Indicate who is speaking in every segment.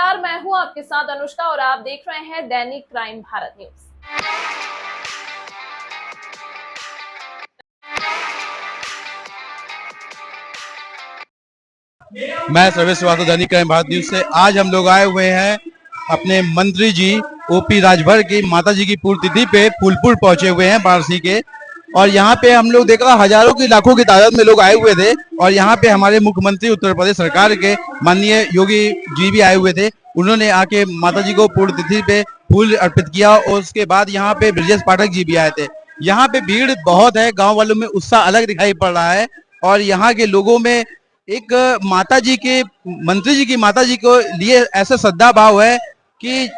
Speaker 1: नमस्कार, मैं हूं आपके साथ अनुष्का और आप देख रहे हैं दैनिक क्राइम भारत न्यूज।
Speaker 2: मैं सर्वेश श्रीवास्तव, दैनिक क्राइम भारत न्यूज से। आज हम लोग आए हुए हैं अपने मंत्री जी ओपी राजभर की माता जी की पुण्यतिथि पे फूलपुर पहुंचे हुए हैं वाराणसी के। और यहाँ पे हम लोग देखा हजारों की लाखों की तादाद में लोग आए हुए थे। और यहाँ पे हमारे मुख्यमंत्री उत्तर प्रदेश सरकार के माननीय योगी जी भी आए हुए थे। उन्होंने आके माता जी को पुण्यतिथि पे फूल अर्पित किया और उसके बाद यहाँ पे ब्रजेश पाठक जी भी आए थे। यहाँ पे भीड़ बहुत है, गाँव वालों में उत्साह अलग दिखाई पड़ रहा है। और यहाँ के लोगों में एक माता जी के मंत्री जी की माता जी को लिए ऐसा श्रद्धा भाव है कि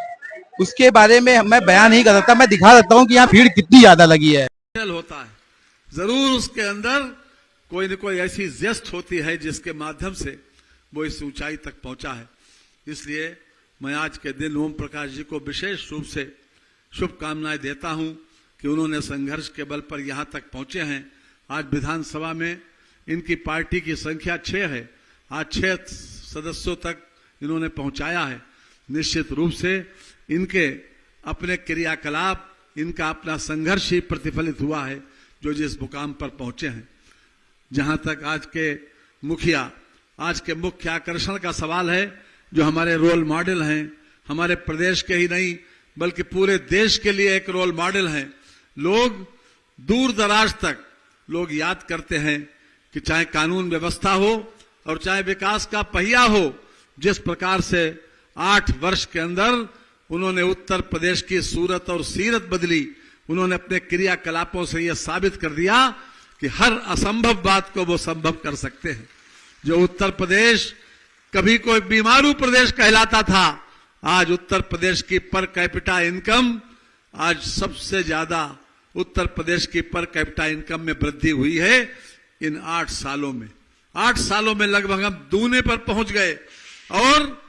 Speaker 2: उसके बारे में मैं बयान नहीं कर सकता। मैं दिखा सकता हूँ कि यहाँ भीड़ कितनी ज्यादा लगी है।
Speaker 3: होता है जरूर उसके अंदर कोई न कोई ऐसी जेस्ट होती है जिसके माध्यम से वो इस ऊंचाई तक पहुंचा है। इसलिए मैं आज के दिन ओम प्रकाश जी को विशेष रूप से शुभकामनाएं देता हूं कि उन्होंने संघर्ष के बल पर यहां तक पहुंचे हैं। आज विधानसभा में इनकी पार्टी की संख्या 6 है। आज 6 सदस्यों तक इन्होंने पहुंचाया है। निश्चित रूप से इनके अपने क्रियाकलाप, इनका अपना संघर्ष ही प्रतिफलित हुआ है जो जिस मुकाम पर पहुंचे हैं। जहां तक आज के मुखिया, आज के मुख्य आकर्षण का सवाल है, जो हमारे रोल मॉडल हैं, हमारे प्रदेश के ही नहीं बल्कि पूरे देश के लिए एक रोल मॉडल हैं। लोग दूर दराज तक लोग याद करते हैं कि चाहे कानून व्यवस्था हो और चाहे विकास का पहिया हो, जिस प्रकार से 8 वर्ष के अंदर उन्होंने उत्तर प्रदेश की सूरत और सीरत बदली। उन्होंने अपने क्रियाकलापों से यह साबित कर दिया कि हर असंभव बात को वो संभव कर सकते हैं। जो उत्तर प्रदेश कभी कोई बीमारू प्रदेश कहलाता था, आज उत्तर प्रदेश की पर कैपिटा इनकम, आज सबसे ज्यादा उत्तर प्रदेश की पर कैपिटा इनकम में वृद्धि हुई है इन 8 सालों में। 8 सालों में लगभग हम दूने पर पहुंच गए। और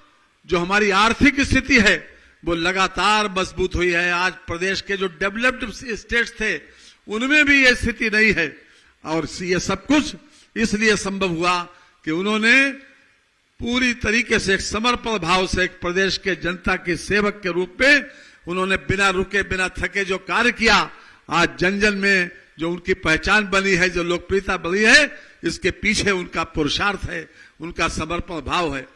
Speaker 3: जो हमारी आर्थिक स्थिति है वो लगातार मजबूत हुई है। आज प्रदेश के जो डेवलप्ड स्टेट्स थे उनमें भी ये स्थिति नहीं है। और ये सब कुछ इसलिए संभव हुआ कि उन्होंने पूरी तरीके से एक समर्पण भाव से एक प्रदेश के जनता के सेवक के रूप में उन्होंने बिना रुके बिना थके जो कार्य किया। आज जन जन में जो उनकी पहचान बनी है, जो लोकप्रियता बनी है, इसके पीछे उनका पुरुषार्थ है, उनका समर्पण भाव है।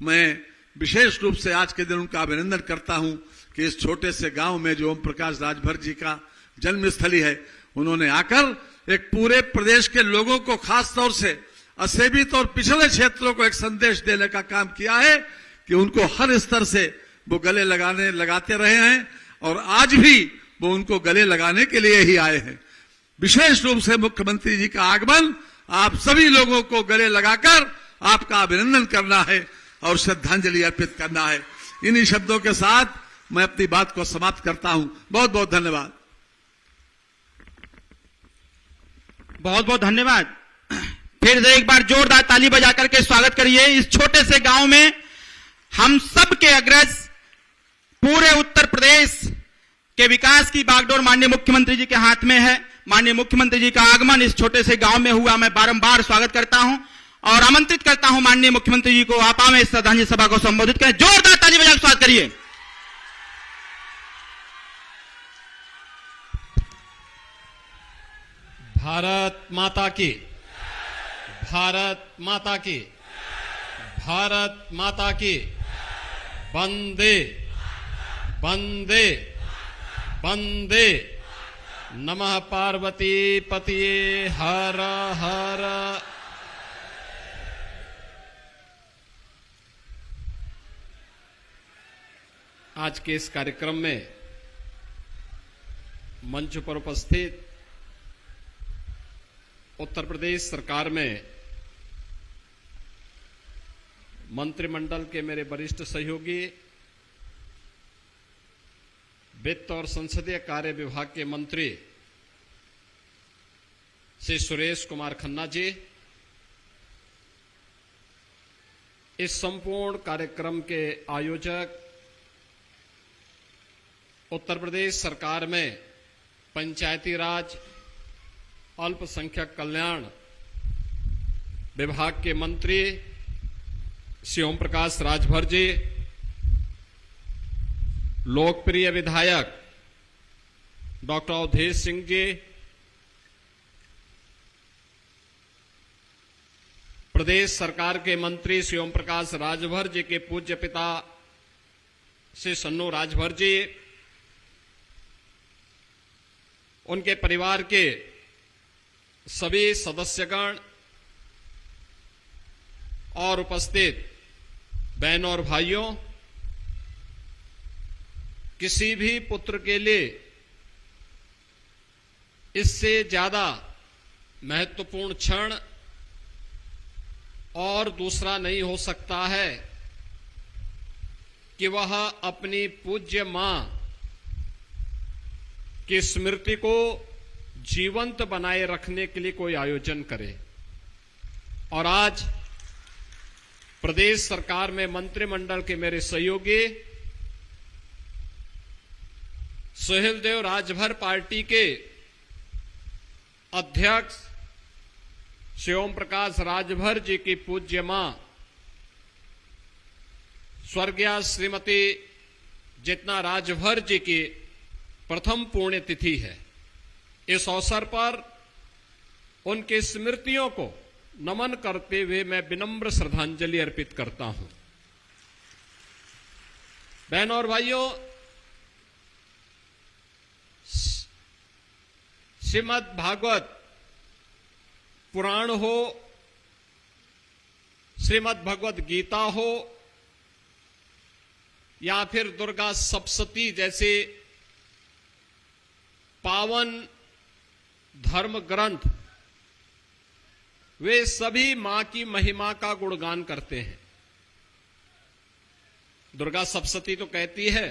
Speaker 3: मैं विशेष रूप से आज के दिन उनका अभिनंदन करता हूं कि इस छोटे से गांव में जो ओम प्रकाश राजभर जी का जन्मस्थली है, उन्होंने आकर एक पूरे प्रदेश के लोगों को, खास तौर से असेवित और पिछड़े क्षेत्रों को एक संदेश देने का काम किया है कि उनको हर स्तर से वो गले लगाते रहे हैं और आज भी वो उनको गले लगाने के लिए ही आए हैं। विशेष रूप से मुख्यमंत्री जी का आगमन आप सभी लोगों को गले लगाकर आपका अभिनंदन करना है और श्रद्धांजलि अर्पित करना है। इन्हीं शब्दों के साथ मैं अपनी बात को समाप्त करता हूं। बहुत बहुत धन्यवाद।
Speaker 4: बहुत बहुत धन्यवाद। फिर से एक बार जोरदार ताली बजाकर के स्वागत करिए। इस छोटे से गांव में हम सब के अग्रज पूरे उत्तर प्रदेश के विकास की बागडोर माननीय मुख्यमंत्री जी के हाथ में है। माननीय मुख्यमंत्री जी का आगमन इस छोटे से गांव में हुआ, मैं बारंबार स्वागत करता हूं और आमंत्रित करता हूं माननीय मुख्यमंत्री जी को आपा में इस श्रद्धांजलि सभा को संबोधित करें। जोरदार ताली बजाकर स्वागत करिए।
Speaker 5: भारत माता की, भारत माता की, भारत माता की। वंदे वंदे वंदे। नमः पार्वती पतिये हर हर। आज के इस कार्यक्रम में मंच पर उपस्थित उत्तर प्रदेश सरकार में मंत्रिमंडल के मेरे वरिष्ठ सहयोगी, वित्त और संसदीय कार्य विभाग के मंत्री श्री सुरेश कुमार खन्ना जी, इस संपूर्ण कार्यक्रम के आयोजक, उत्तर प्रदेश सरकार में पंचायती राज अल्पसंख्यक कल्याण विभाग के मंत्री श्री ओम प्रकाश राजभर जी, लोकप्रिय विधायक डॉक्टर अवधेश सिंह जी, प्रदेश सरकार के मंत्री श्री ओम प्रकाश राजभर जी के पूज्य पिता श्री सन्नू राजभर जी, उनके परिवार के सभी सदस्यगण और उपस्थित बहनों और भाइयों, किसी भी पुत्र के लिए इससे ज्यादा महत्वपूर्ण क्षण और दूसरा नहीं हो सकता है कि वह अपनी पूज्य मां की स्मृति को जीवंत बनाए रखने के लिए कोई आयोजन करे। और आज प्रदेश सरकार में मंत्रिमंडल के मेरे सहयोगी सुहेलदेव राजभर पार्टी के अध्यक्ष श्री ओम प्रकाश राजभर जी की पूज्य मां स्वर्गीय श्रीमती जितना राजभर जी की प्रथम पुण्यतिथि है। इस अवसर पर उनकी स्मृतियों को नमन करते हुए मैं विनम्र श्रद्धांजलि अर्पित करता हूं। बहनों और भाइयों, श्रीमद् भागवत पुराण हो, श्रीमद् भगवत गीता हो या फिर दुर्गा सप्तशती जैसे पावन धर्म ग्रंथ, वे सभी मां की महिमा का गुणगान करते हैं। दुर्गा सप्तशती तो कहती है,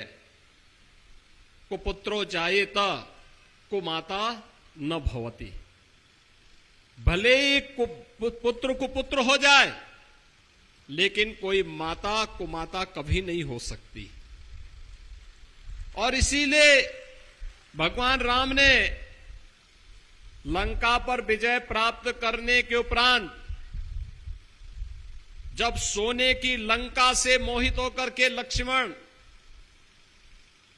Speaker 5: कुपुत्रो जायेत कुमाता न भवती, भले ही पुत्र कुपुत्र हो जाए लेकिन कोई माता कुमाता कभी नहीं हो सकती। और इसीलिए भगवान राम ने लंका पर विजय प्राप्त करने के उपरांत जब सोने की लंका से मोहित होकर के लक्ष्मण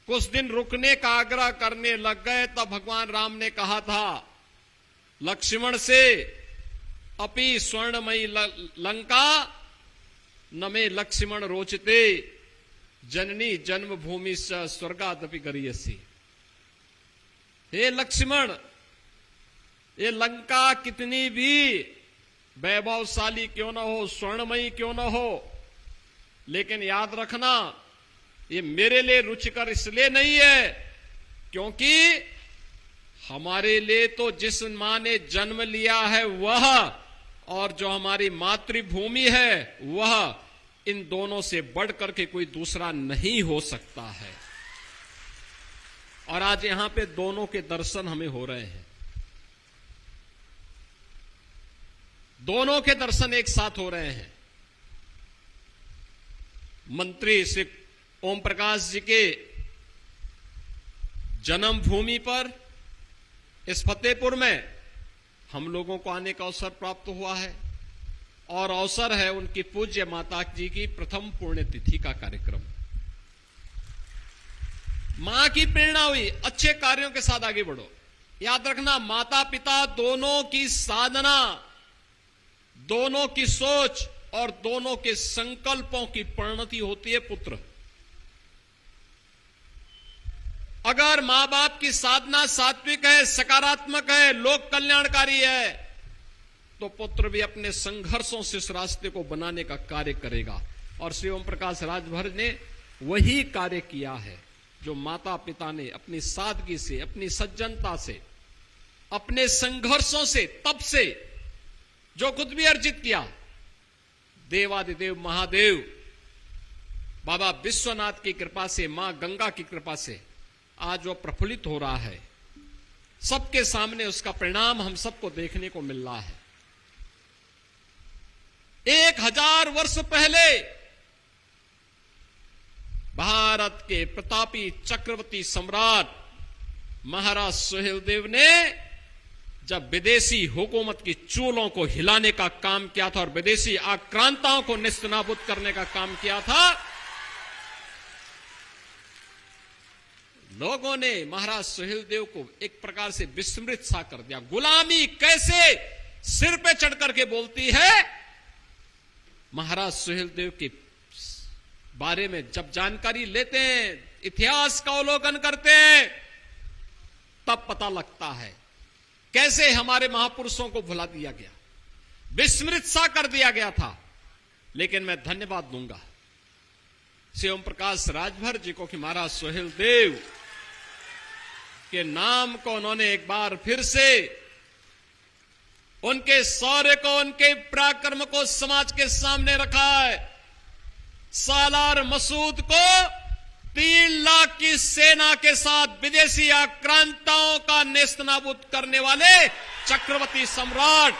Speaker 5: कुछ दिन रुकने का आग्रह करने लग गए, तब भगवान राम ने कहा था लक्ष्मण से, अपि स्वर्णमयी लंका न मे लक्ष्मण रोचते, जननी जन्मभूमि स स्वर्गादपि गरीयसी। हे लक्ष्मण, ये लंका कितनी भी वैभवशाली क्यों न हो, स्वर्णमयी क्यों न हो, लेकिन याद रखना ये मेरे लिए रुचिकर इसलिए नहीं है क्योंकि हमारे लिए तो जिस मां ने जन्म लिया है वह, और जो हमारी मातृभूमि है वह, इन दोनों से बढ़कर के कोई दूसरा नहीं हो सकता है। और आज यहां पे दोनों के दर्शन हमें हो रहे हैं, दोनों के दर्शन एक साथ हो रहे हैं। मंत्री श्री ओम प्रकाश जी के जन्मभूमि पर इस फतेहपुर में हम लोगों को आने का अवसर प्राप्त हुआ है, और अवसर है उनकी पूज्य माता जी की प्रथम पुण्यतिथि का कार्यक्रम। मां की प्रेरणा हुई, अच्छे कार्यों के साथ आगे बढ़ो। याद रखना, माता पिता दोनों की साधना, दोनों की सोच और दोनों के संकल्पों की परिणति होती है पुत्र। अगर मां बाप की साधना सात्विक है, सकारात्मक है, लोक कल्याणकारी है, तो पुत्र भी अपने संघर्षों से इस रास्ते को बनाने का कार्य करेगा। और श्री ओम प्रकाश राजभर ने वही कार्य किया है जो माता पिता ने अपनी सादगी से, अपनी सज्जनता से, अपने संघर्षों से, तप से जो कुछ भी अर्जित किया, देवादिदेव महादेव बाबा विश्वनाथ की कृपा से, मां गंगा की कृपा से आज वो प्रफुल्लित हो रहा है। सबके सामने उसका परिणाम हम सबको देखने को मिल रहा है। 1000 वर्ष पहले भारत के प्रतापी चक्रवर्ती सम्राट महाराज सुहेलदेव ने जब विदेशी हुकूमत की चूलों को हिलाने का काम किया था और विदेशी आक्रांताओं को नेस्तनाबूद करने का काम किया था, लोगों ने महाराज सुहेलदेव को एक प्रकार से विस्मृत सा कर दिया। गुलामी कैसे सिर पे चढ़ करके बोलती है, महाराज सुहेलदेव के बारे में जब जानकारी लेते हैं, इतिहास का अवलोकन करते हैं, तब पता लगता है कैसे हमारे महापुरुषों को भुला दिया गया, विस्मृत सा कर दिया गया था। लेकिन मैं धन्यवाद दूंगा श्री ओम प्रकाश राजभर जी को कि महाराज सुहेलदेव के नाम को उन्होंने एक बार फिर से, उनके शौर्य को, उनके पराक्रम को समाज के सामने रखा है। सालार मसूद को 3 लाख की सेना के साथ विदेशी आक्रांताओं का नेस्तनाबूद करने वाले चक्रवर्ती सम्राट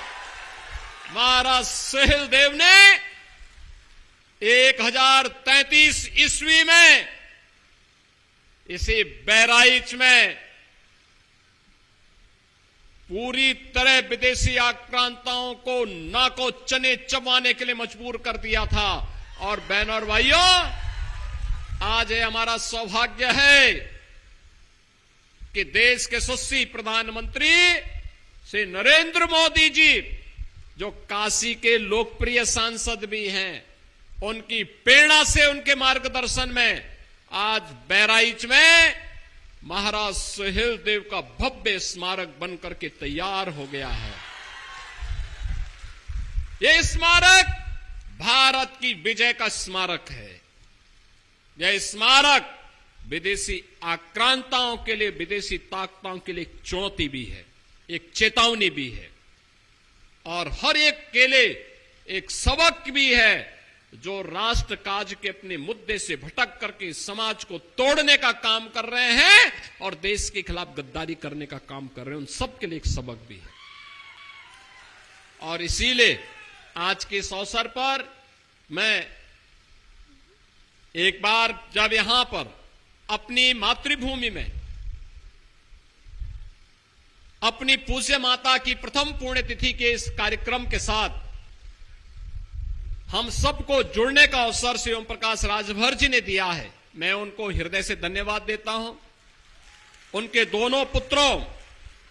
Speaker 5: महाराज सुहेलदेव ने 1033 ईस्वी में इसी बहराइच में पूरी तरह विदेशी आक्रांताओं को नाको चने चबाने के लिए मजबूर कर दिया था। और बहनों और भाइयों, आज ये हमारा सौभाग्य है कि देश के यशस्वी प्रधानमंत्री श्री नरेंद्र मोदी जी, जो काशी के लोकप्रिय सांसद भी हैं, उनकी प्रेरणा से, उनके मार्गदर्शन में आज बहराइच में महाराज सुहेलदेव का भव्य स्मारक बनकर के तैयार हो गया है। यह स्मारक भारत की विजय का स्मारक है। यह स्मारक विदेशी आक्रांताओं के लिए, विदेशी ताकतों के लिए एक चुनौती भी है, एक चेतावनी भी है, और हर एक के लिए एक सबक भी है। जो राष्ट्र काज के अपने मुद्दे से भटक करके समाज को तोड़ने का काम कर रहे हैं और देश के खिलाफ गद्दारी करने का काम कर रहे हैं, उन सब के लिए एक सबक भी है। और इसीलिए आज के इस अवसर पर मैं एक बार जब यहां पर अपनी मातृभूमि में अपनी पूज्य माता की प्रथम पुण्यतिथि के इस कार्यक्रम के साथ हम सबको जुड़ने का अवसर श्री ओम प्रकाश राजभर जी ने दिया है, मैं उनको हृदय से धन्यवाद देता हूं। उनके दोनों पुत्रों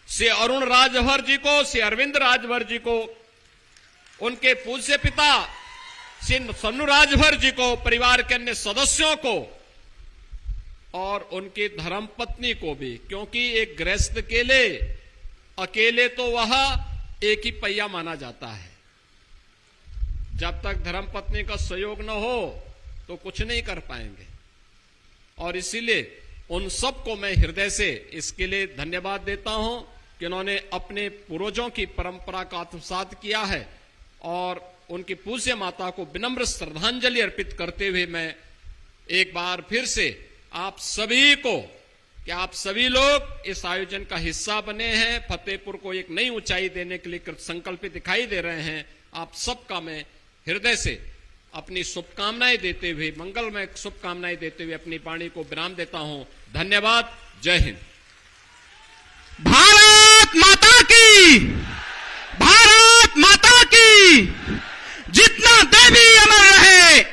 Speaker 5: श्री अरुण राजभर जी को, श्री अरविंद राजभर जी को, उनके पूज्य पिता श्री सन्नू राजभर जी को, परिवार के अन्य सदस्यों को और उनकी धर्मपत्नी को भी, क्योंकि एक गृहस्थ के लिए अकेले तो वह एक ही पहिया माना जाता है। जब तक धर्मपत्नी का सहयोग न हो तो कुछ नहीं कर पाएंगे। और इसीलिए उन सबको मैं हृदय से इसके लिए धन्यवाद देता हूं कि उन्होंने अपने पूर्वजों की परंपरा का आत्मसात किया है। और उनकी पूज्य माता को विनम्र श्रद्धांजलि अर्पित करते हुए मैं एक बार फिर से आप सभी को, कि आप सभी लोग इस आयोजन का हिस्सा बने हैं, फतेहपुर को एक नई ऊंचाई देने के लिए संकल्पित दिखाई दे रहे हैं, आप सबका मैं हृदय से अपनी शुभकामनाएं देते हुए, मंगलमय शुभकामनाएं देते हुए अपनी वाणी को विराम देता हूं। धन्यवाद। जय हिंद।
Speaker 4: भारत माता की, भारत माता की। जितना देवी अमर रहे,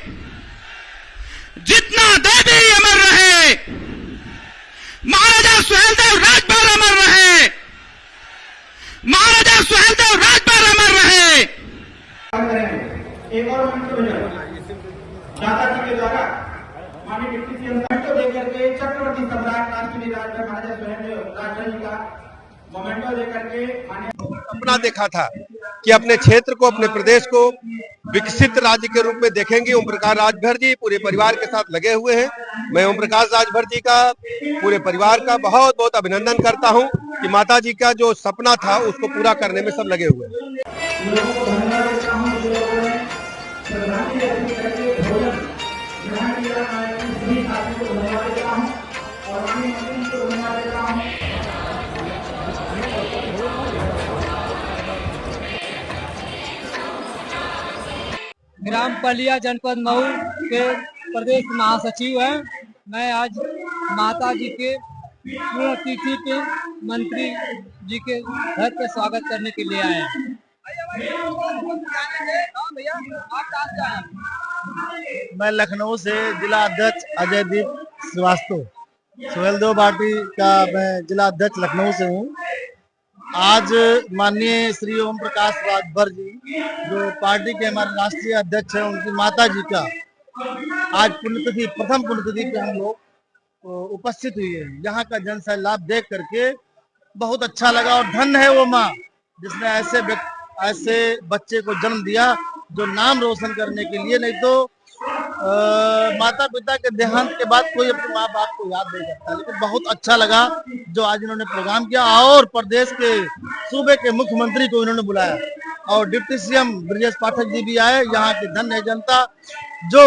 Speaker 4: जितना देवी अमर रहे, महाराजा सुहेलदेव राजभर अमर रहे, महाराजा सुहेलदेव राजभर अमर रहे।
Speaker 6: एक और दादाजी के द्वारा माननीय डिप्टी सीएम मोमेंटो देकर के चक्रवर्ती सम्राट राष्ट्रीय राजभर महाराजा सुहेलदेव राजभर जी का मोमेंटो देकर के
Speaker 2: सपना देखा था कि अपने क्षेत्र को, अपने प्रदेश को विकसित राज्य के रूप में देखेंगे। ओम प्रकाश राजभर जी पूरे परिवार के साथ लगे हुए हैं। मैं ओम प्रकाश राजभर जी का, पूरे परिवार का बहुत बहुत अभिनंदन करता हूं कि माता जी का जो सपना था उसको पूरा करने में सब लगे हुए हैं।
Speaker 7: ग्राम पलिया जनपद मऊ के प्रदेश महासचिव हैं। मैं आज माता जी के पुण्यतिथि पे मंत्री जी के घर पे स्वागत करने के लिए आए हैं।
Speaker 8: मैं लखनऊ से जिला अध्यक्ष अजयदीप श्रीवास्तव। सुहेलदेव पार्टी का मैं जिला अध्यक्ष लखनऊ से हूँ। आज माननीय श्री ओम प्रकाश राजभर जी जो पार्टी के हमारे राष्ट्रीय अध्यक्ष हैं, उनकी माता जी का आज पुण्यतिथि, प्रथम पुण्यतिथि पे हम लोग उपस्थित हुए हैं। यहाँ का जन सैलाब देख करके बहुत अच्छा लगा और धन्य है वो माँ जिसने ऐसे बच्चे को जन्म दिया जो नाम रोशन करने के लिए, नहीं तो माता पिता के देहांत के बाद कोई अपने माँ बाप को याद नहीं करता। लेकिन बहुत अच्छा लगा जो आज इन्होंने प्रोग्राम किया और प्रदेश के सूबे के मुख्यमंत्री को इन्होंने बुलाया और डिप्टी सीएम ब्रजेश पाठक जी भी आए। यहाँ की धन्य जनता जो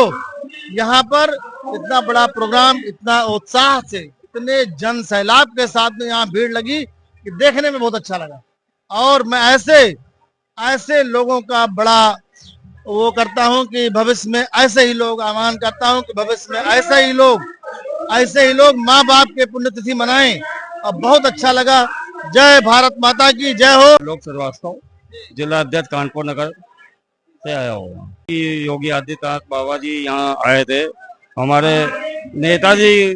Speaker 8: यहाँ पर इतना बड़ा प्रोग्राम इतना उत्साह से इतने जन सैलाब के साथ में यहाँ भीड़ लगी कि देखने में बहुत अच्छा लगा। और मैं ऐसे लोगों का बड़ा वो करता हूं कि भविष्य में ऐसे ही लोग आह्वान करता हूं कि भविष्य में ऐसे ही लोग माँ बाप के पुण्यतिथि मनाएं। और बहुत अच्छा लगा। जय भारत माता की जय हो।
Speaker 9: लोक श्रीवास्तव, जिला अध्यक्ष कानपुर नगर से आया हूँ। योगी आदित्यनाथ बाबा जी यहाँ आए थे। हमारे नेताजी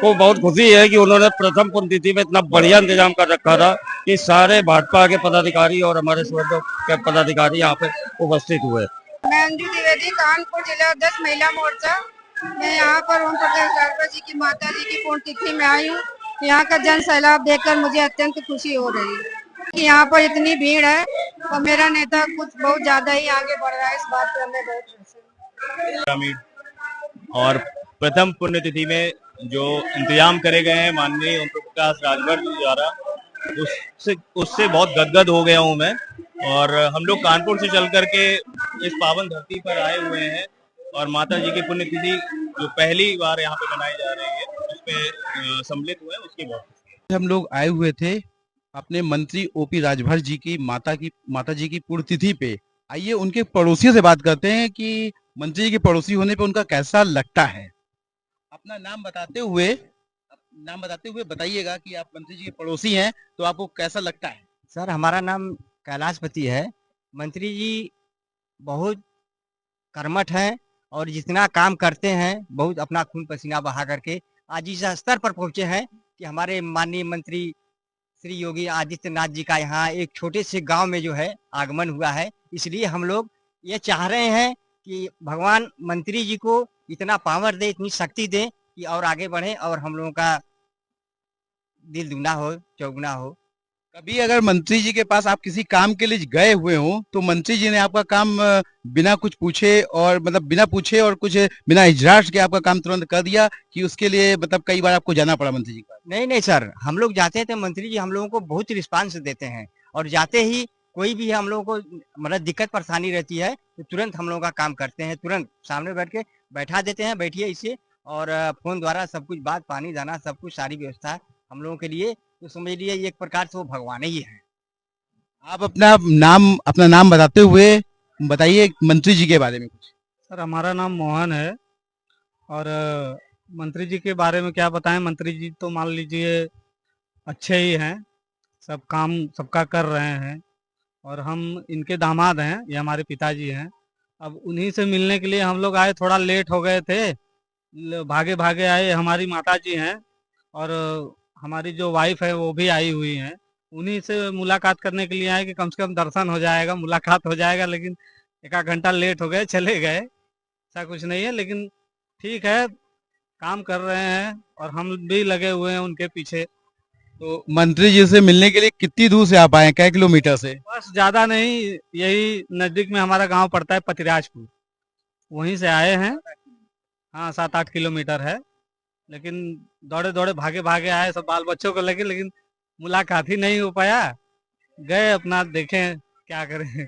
Speaker 9: को बहुत खुशी है कि उन्होंने प्रथम पुण्यतिथि में इतना बढ़िया इंतजाम कर रखा था कि सारे भाजपा के पदाधिकारी और हमारे स्वर्ग के पदाधिकारी यहाँ पे उपस्थित हुए।
Speaker 10: मैं अंजू द्विवेदी, कानपुर जिला अध्यक्ष महिला मोर्चा। मैं यहाँ पर ओम प्रकाश राजभर जी की माता जी की पुण्यतिथि में आई हूँ। यहाँ का जन सैलाब देखकर मुझे अत्यंत खुशी हो रही है कि यहाँ पर इतनी भीड़ है और मेरा नेता कुछ बहुत ज्यादा ही आगे बढ़ रहा है। इस बात पर हमें बहुत खुशी है।
Speaker 9: और प्रथम पुण्यतिथि में जो इंतजाम करे गए हैं माननीय ओम प्रकाश राजभर जी द्वारा, उससे बहुत गदगद हो गया हूँ मैं। और हम लोग कानपुर से चल करके इस पावन धरती पर आए हुए हैं और माता जी की पुण्यतिथि जो पहली बार यहाँ पे मनाई जा रही है उसमें सम्मिलित हुए, उसकी बहुत
Speaker 2: हम लोग आए हुए थे अपने मंत्री ओपी राजभर जी की माता जी की पुण्यतिथि पे। आइए उनके पड़ोसियों से बात करते हैं कि मंत्री जी के पड़ोसी होने पे उनका कैसा लगता है। अपना नाम बताते हुए बताइएगा कि आप मंत्री जी के पड़ोसी हैं तो आपको कैसा लगता है।
Speaker 11: सर, हमारा नाम कैलाशपति है। मंत्री जी बहुत कर्मठ हैं और जितना काम करते हैं बहुत अपना खून पसीना बहा करके आज इस स्तर पर पहुंचे हैं कि हमारे माननीय मंत्री श्री योगी आदित्यनाथ जी का यहाँ एक छोटे से गांव में जो है आगमन हुआ है। इसलिए हम लोग ये चाह रहे हैं कि भगवान मंत्री जी को इतना पावर दे, इतनी शक्ति दे कि और आगे बढ़े और हम लोगों का दिल दुगना हो चौगुना हो।
Speaker 2: कभी अगर मंत्री जी के पास आप किसी काम के लिए गए हुए हो तो मंत्री जी ने आपका काम बिना कुछ पूछे और बिना पूछे और कुछ बिना इजरात के आपका काम तुरंत कर दिया कि उसके लिए कई बार आपको जाना पड़ा मंत्री जी का?
Speaker 11: नहीं सर, हम लोग जाते हैं तो मंत्री जी हम लोगों को बहुत रिस्पांस देते हैं और जाते ही कोई भी हम लोगों को दिक्कत परेशानी रहती है तो तुरंत हम लोगों का काम करते हैं, तुरंत सामने बैठ के बैठा देते हैं, बैठिए इसे, और फोन द्वारा सब कुछ बात पानी दाना सब कुछ सारी व्यवस्था हम लोगों के लिए, तो समझ लिए एक प्रकार से वो भगवान ही है।
Speaker 2: आप अपना नाम बताते हुए बताइए मंत्री जी के बारे में कुछ।
Speaker 7: सर, हमारा नाम मोहन है और मंत्री जी के बारे में क्या बताएं। मंत्री जी तो मान लीजिए अच्छे ही हैं, सब काम सबका कर रहे हैं और हम इनके दामाद हैं, ये हमारे पिताजी हैं। अब उन्हीं से मिलने के लिए हम लोग आए, थोड़ा लेट हो गए थे, भागे भागे आए। हमारी माता जी हैं और हमारी जो वाइफ है वो भी आई हुई हैं, उन्हीं से मुलाकात करने के लिए आए कि कम से कम दर्शन हो जाएगा, मुलाकात हो जाएगा। लेकिन एक आध घंटा लेट हो गए, चले गए, ऐसा कुछ नहीं है। लेकिन ठीक है, काम कर रहे हैं और हम भी लगे हुए हैं उनके पीछे।
Speaker 2: तो मंत्री जी से मिलने के लिए कितनी दूर से आप आए, कै किलोमीटर से?
Speaker 7: बस ज्यादा नहीं, यही नजदीक में हमारा गांव पड़ता है पतिराजपुर, वहीं से आए हैं। हाँ, 7-8 किलोमीटर है। लेकिन दौड़े दौड़े भागे भागे आए सब बाल बच्चों को लेके, लेकिन मुलाकात ही नहीं हो पाया। गए अपना देखें क्या करें।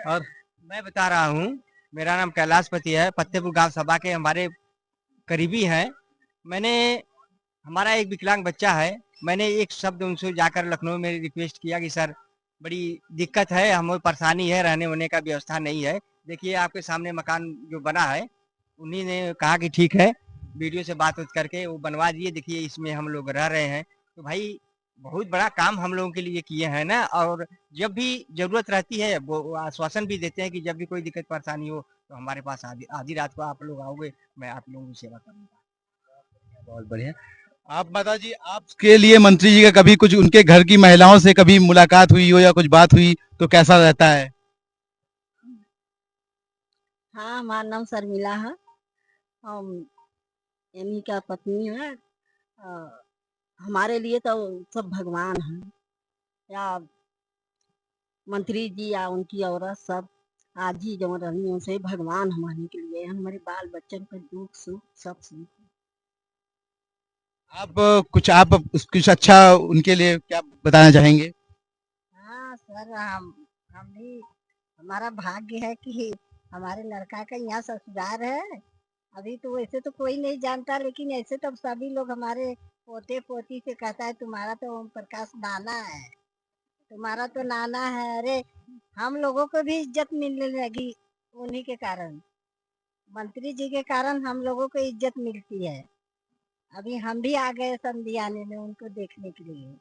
Speaker 11: और मैं बता रहा हूँ, मेरा नाम कैलाशपति है, फतेहपुर गांव सभा के हमारे करीबी हैं। हमारा एक विकलांग बच्चा है, मैंने एक शब्द उनसे जाकर लखनऊ में रिक्वेस्ट किया कि सर बड़ी दिक्कत है, हमें परेशानी है, रहने वहने का व्यवस्था नहीं है। देखिए आपके सामने मकान जो बना है, उन्हीं ने कहा कि ठीक है, वीडियो से बात करके वो बनवा दिए। देखिए इसमें हम लोग रह रहे हैं, तो भाई बहुत बड़ा काम हम लोगों के लिए किए हैं ना। और जब भी जरूरत रहती है वो आश्वासन भी देते हैं कि जब भी कोई दिक्कत परेशानी हो तो हमारे पास आधी रात को आप लोग आओगे, मैं आप लोगों की सेवा करूँगा।
Speaker 2: बहुत बढ़िया। आप माता जी, आपके लिए मंत्री जी का कभी कुछ उनके घर की महिलाओं से कभी मुलाकात हुई हो या कुछ बात हुई तो कैसा रहता है?
Speaker 10: हाँ, हमारा नाम शर्मिला है। हम इन्हीं का पत्नी है। हमारे लिए तो सब भगवान है, या मंत्री जी या उनकी औरत सब आज ही जो रही उनसे भगवान हमारे के लिए, हमारे बाल बच्चन का दुख सुख सब सुख।
Speaker 2: आप कुछ अच्छा उनके लिए क्या बताना चाहेंगे?
Speaker 10: हाँ सर, हम भी, हमारा भाग्य है कि हमारे लड़का का यहाँ ससुराल है। अभी तो वैसे तो कोई नहीं जानता, लेकिन ऐसे तो सभी लोग हमारे पोते पोती से कहता है तुम्हारा तो ओम प्रकाश नाना है, तुम्हारा तो नाना है। अरे हम लोगों को भी इज्जत मिलने लगी उन्हीं के कारण, मंत्री जी के कारण हम लोगों को इज्जत मिलती है। अभी हम भी आ गए समझी आने में उनको देखने के लिए।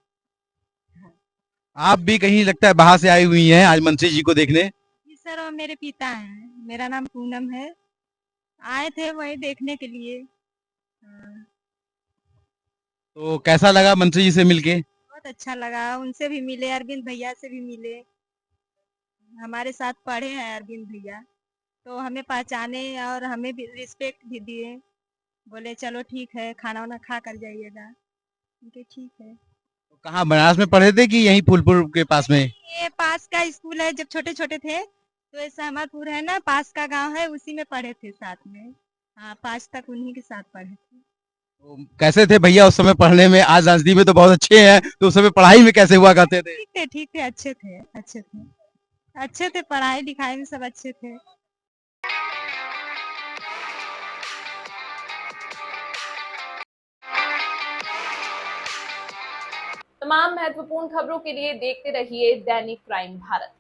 Speaker 2: आप भी कहीं लगता है बाहर से आई हुई हैं आज मंत्री जी को देखने?
Speaker 10: जी सर, वो मेरे पिता हैं, मेरा नाम पूनम है। आए थे वही देखने के लिए। हाँ,
Speaker 2: तो कैसा लगा मंत्री जी से मिलके?
Speaker 10: बहुत अच्छा लगा, उनसे भी मिले, अरविंद भैया से भी मिले। हमारे साथ पढ़े हैं अरविंद भैया, तो हमें पहचाने और हमें भी रिस्पेक्ट भी दिए। बोले चलो ठीक है, खाना वाना खा कर जाइएगा। उनके ठीक है।
Speaker 2: तो कहाँ, बनारस में पढ़े थे कि यहीं फूलपुर के पास में?
Speaker 10: ये पास का स्कूल है, जब छोटे छोटे थे तो ये सहमतपुर है ना, पास का गांव है, उसी में पढ़े थे साथ में। हाँ, 5 तक उन्हीं के साथ पढ़े थे।
Speaker 2: तो कैसे थे भैया उस समय पढ़ने में? आज राजनीति में तो बहुत अच्छे हैं, तो उस समय पढ़ाई में कैसे हुआ करते थे?
Speaker 10: ठीक थे, अच्छे थे, अच्छे थे, अच्छे थे, पढ़ाई लिखाई में सब अच्छे थे।
Speaker 1: तमाम महत्वपूर्ण खबरों के लिए देखते रहिए दैनिक क्राइम भारत।